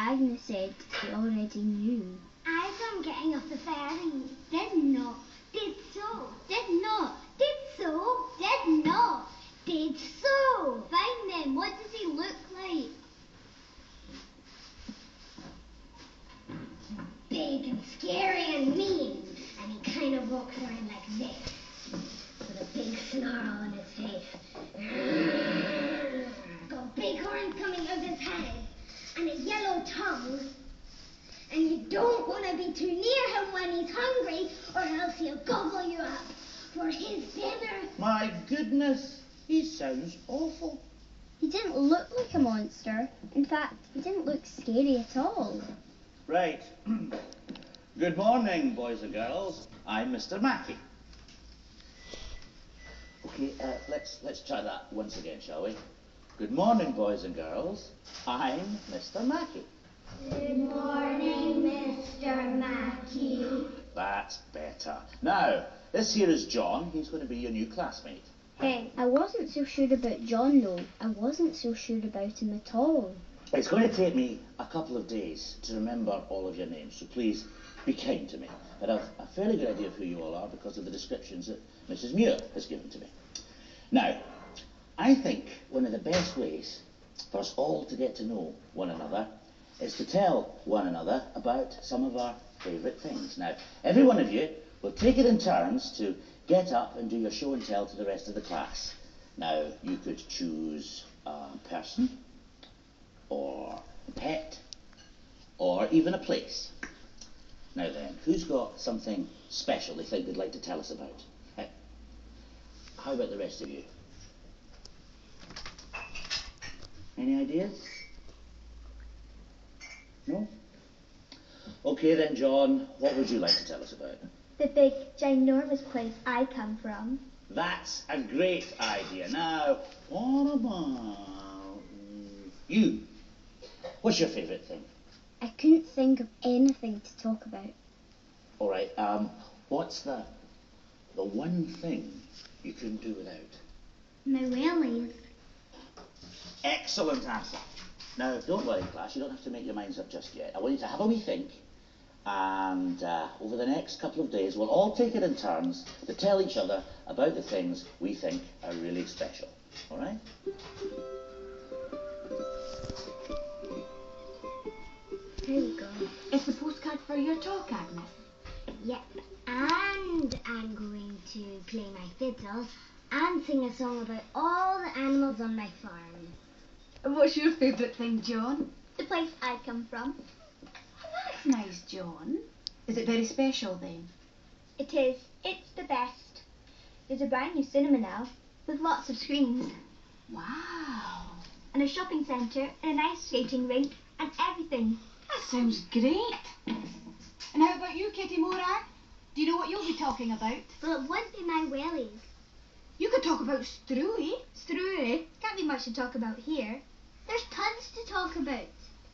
Agnes said they already knew. I saw him getting off the ferry. Did not. Did so. Did not. Did so. Did not. Did so. Fine then. What does he look like? Big and scary and mean. And he kind of walks around like this. With a big snarl on his face. Got big horns coming out of his head. And a yellow tongue. And you don't want to be too near him when he's hungry, or else he'll gobble you up for his dinner. My goodness, he sounds awful. He didn't look like a monster. In fact, he didn't look scary at all. Right. Good morning, boys and girls. I'm Mr. Mackey. Okay, let's try that once again, shall we? Good morning, boys and girls. I'm Mr. Mackey. Good morning, Mr. Mackey. That's better. Now, this here is John. He's going to be your new classmate. Hey, I wasn't so sure about John though. I wasn't so sure about him at all. It's going to take me a couple of days to remember all of your names, so please be kind to me. But I've a fairly good idea of who you all are because of the descriptions that Mrs. Muir has given to me. Now, I think one of the best ways for us all to get to know one another is to tell one another about some of our favourite things. Now, every one of you will take it in turns to get up and do your show and tell to the rest of the class. Now, you could choose a person, or a pet, or even a place. Now then, who's got something special they think they'd like to tell us about? How about the rest of you? Any ideas? No? Okay then, John, what would you like to tell us about? The big, ginormous place I come from. That's a great idea. Now, what about you? What's your favourite thing? I couldn't think of anything to talk about. All right, what's the one thing you couldn't do without? My wellies. Excellent answer. Now, don't worry, class, you don't have to make your minds up just yet. I want you to have a wee think, and over the next couple of days, we'll all take it in turns to tell each other about the things we think are really special. All right? Here we go. It's the postcard for your talk, Agnes. Yep. And I'm going to play my fiddle and sing a song about all the animals on my farm. What's your favourite thing, John? The place I come from. That's nice, John. Is it very special then? It is. It's the best. There's a brand new cinema now, with lots of screens. Wow. And a shopping centre, and an ice skating rink, and everything. That sounds great. And how about you, Kitty Morag? Do you know what you'll be talking about? Well, it would be my wellies. You could talk about Struy. Struy. Can't be much to talk about here. There's tons to talk about.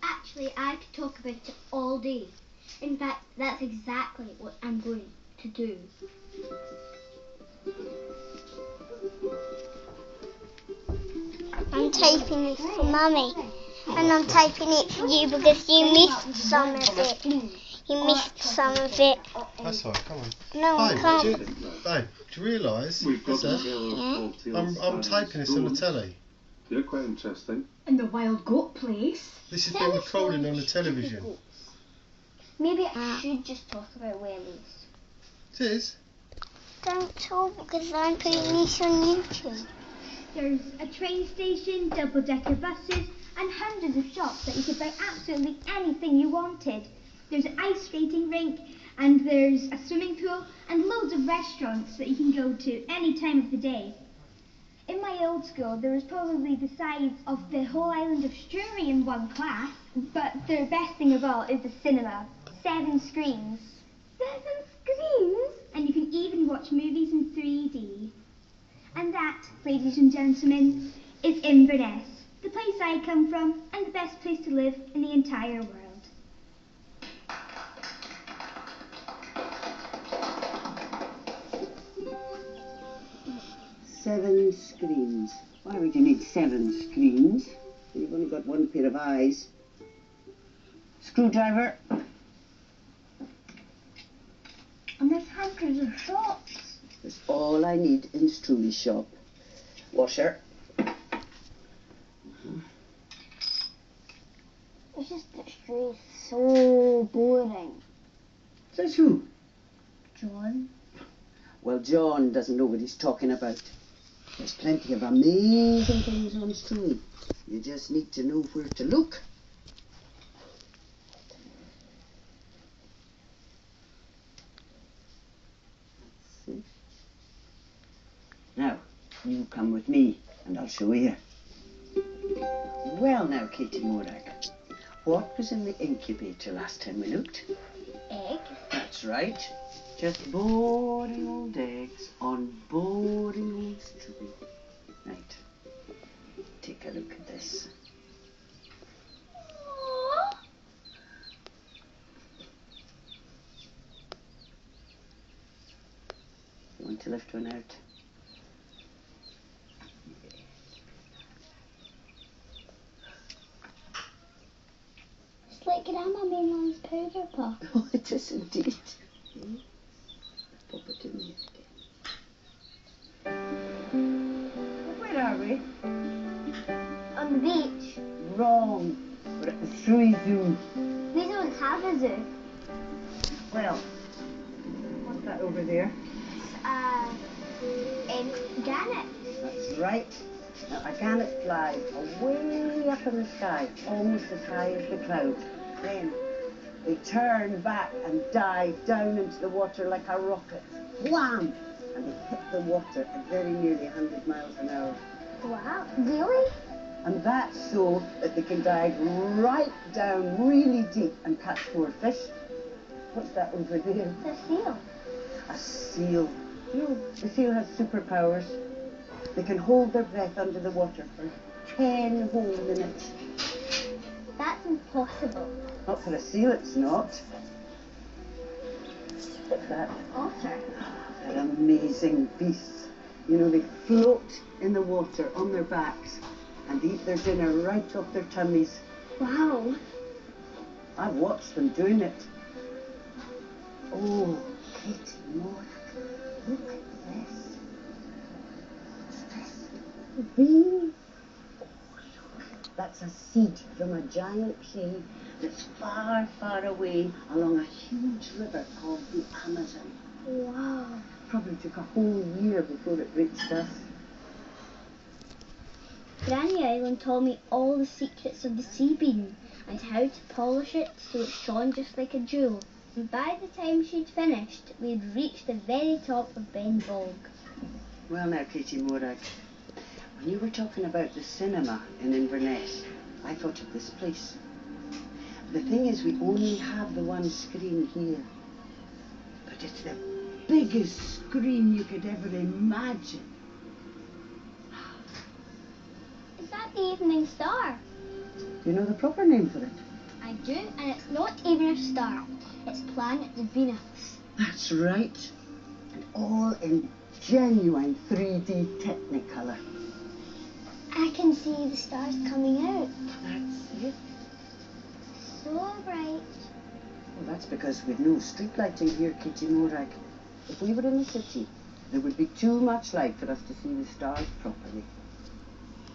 Actually, I could talk about it all day. In fact, that's exactly what I'm going to do. I'm typing it for Mummy. And I'm typing it for you because you missed some of it. You missed some of it. That's all right, come on. No, I can't. Babe, do you realise? I'm typing this on the telly. Yeah, quite interesting. In the Wild Goat Place. This has been recorded on the television. Maybe I should just talk about wellies. It is? Don't talk because I'm putting this on YouTube. There's a train station, double-decker buses, and hundreds of shops that you could buy absolutely anything you wanted. There's an ice skating rink, and there's a swimming pool, and loads of restaurants that you can go to any time of the day. In my old school, there was probably the size of the whole island of Strury in one class, but the best thing of all is the cinema. 7 screens. 7 screens? And you can even watch movies in 3D. And that, ladies and gentlemen, is Inverness, the place I come from, and the best place to live in the entire world. Seven screens. Why would you need 7 screens? You've only got one pair of eyes. Screwdriver. And there's hundreds of shops. That's all I need in Struly's shop. Washer. It's just that Struly's so boring. Says who? John. Well, John doesn't know what he's talking about. There's plenty of amazing things on Struly. You just need to know where to look. Let's see. Now, you come with me and I'll show you. Well now, Katie Morag, what was in the incubator last time we looked? Egg. That's right. Just boring old eggs on boring old Struly. Right. Take a look at this. You want to lift one out? It's like Grandma Mainland's powder puff. Oh, it is indeed. Pop it in there again. Where are we? On the beach. Wrong. We're at the Struly Zoo. We don't have a zoo. Well, what's that over there? Gannet. That's right. Now, a gannet flies way up in the sky, almost as high as the clouds. Then they turn back and dive down into the water like a rocket. Wham! And they hit the water at very nearly 100 miles an hour. Wow. Really? And that's so that they can dive right down really deep and catch more fish. What's that over there? It's a seal. A seal. You know, the seal has superpowers. They can hold their breath under the water for 10 whole minutes. That's impossible. Not for a seal, it's not. What's that? Otter. They're amazing beasts. You know, they float in the water on their backs and eat their dinner right off their tummies. Wow. I've watched them doing it. Oh, Katie Morag, look at this. What's this? Beans. Oh, look. That's a seed from a giant tree that's far, far away along a huge river called the Amazon. Wow. Probably took a whole year before it reached us. Granny Island taught me all the secrets of the sea bean and how to polish it so it shone just like a jewel. And by the time she'd finished, we'd reached the very top of Ben Bog. Well now, Katie Morag, when you were talking about the cinema in Inverness, I thought of this place. The thing is, we only have the one screen here. But it's the biggest screen you could ever imagine. Is that the Evening Star? Do you know the proper name for it? I do, and it's not even a star. It's planet Venus. That's right. And all in genuine 3D Technicolor. I can see the stars coming out. That's it. So bright. Well, that's because we've no street lighting here, Katie Morag. If we were in the city, there would be too much light for us to see the stars properly.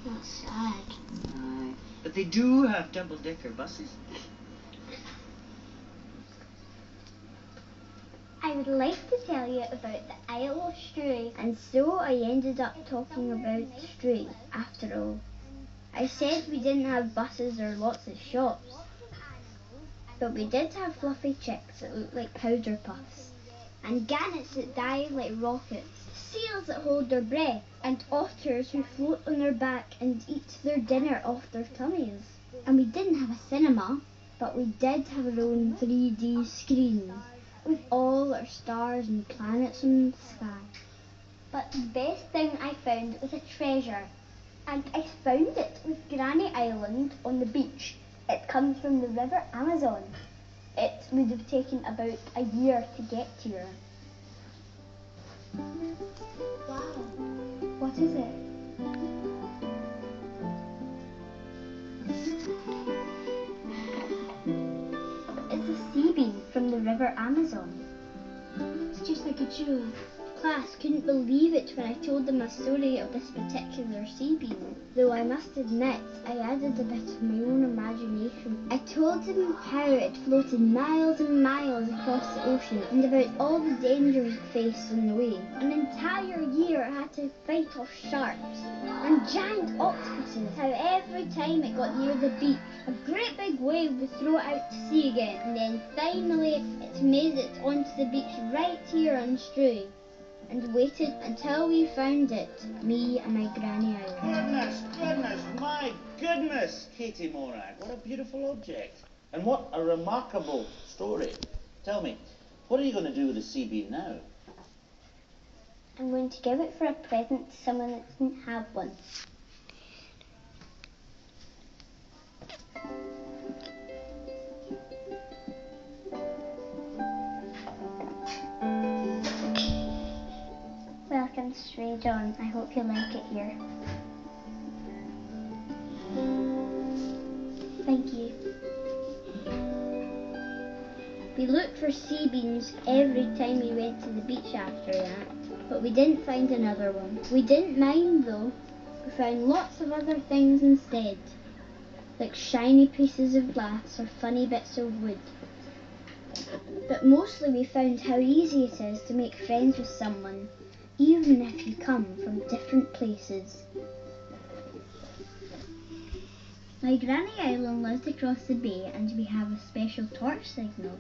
That's sad. Aye. But they do have double-decker buses. I would like to tell you about the Isle of Struy, and so I ended up talking about Struy after all. I said we didn't have buses or lots of shops, but we did have fluffy chicks that looked like powder puffs, and gannets that dive like rockets, seals that hold their breath, and otters who float on their back and eat their dinner off their tummies. And we didn't have a cinema, but we did have our own 3D screens with all our stars and planets in the sky. But the best thing I found was a treasure, and I found it with Granny Island on the beach. It comes from the River Amazon. It would have taken about a year to get here. Wow. What is it? the River Amazon. It's just like a joke. Class couldn't believe it when I told them a story of this particular sea bean. Though I must admit, I added a bit of my own imagination. I told them how it floated miles and miles across the ocean and about all the dangers it faced on the way. An entire year it had to fight off sharks and giant octopuses. How every time it got near the beach, a great big wave would throw it out to sea again. And then finally it made it onto the beach right here on Struy. And waited until we found it, me and my granny island. My goodness, Katie Morag, what a beautiful object. And what a remarkable story. Tell me, what are you going to do with the sea bean now? I'm going to give it for a present to someone that didn't have one. Welcome to Struy, John. I hope you like it here. Thank you. We looked for sea beans every time we went to the beach after that, but we didn't find another one. We didn't mind though. We found lots of other things instead, like shiny pieces of glass or funny bits of wood. But mostly we found how easy it is to make friends with someone, even if you come from different places. My granny island lives across the bay and we have a special torch signal.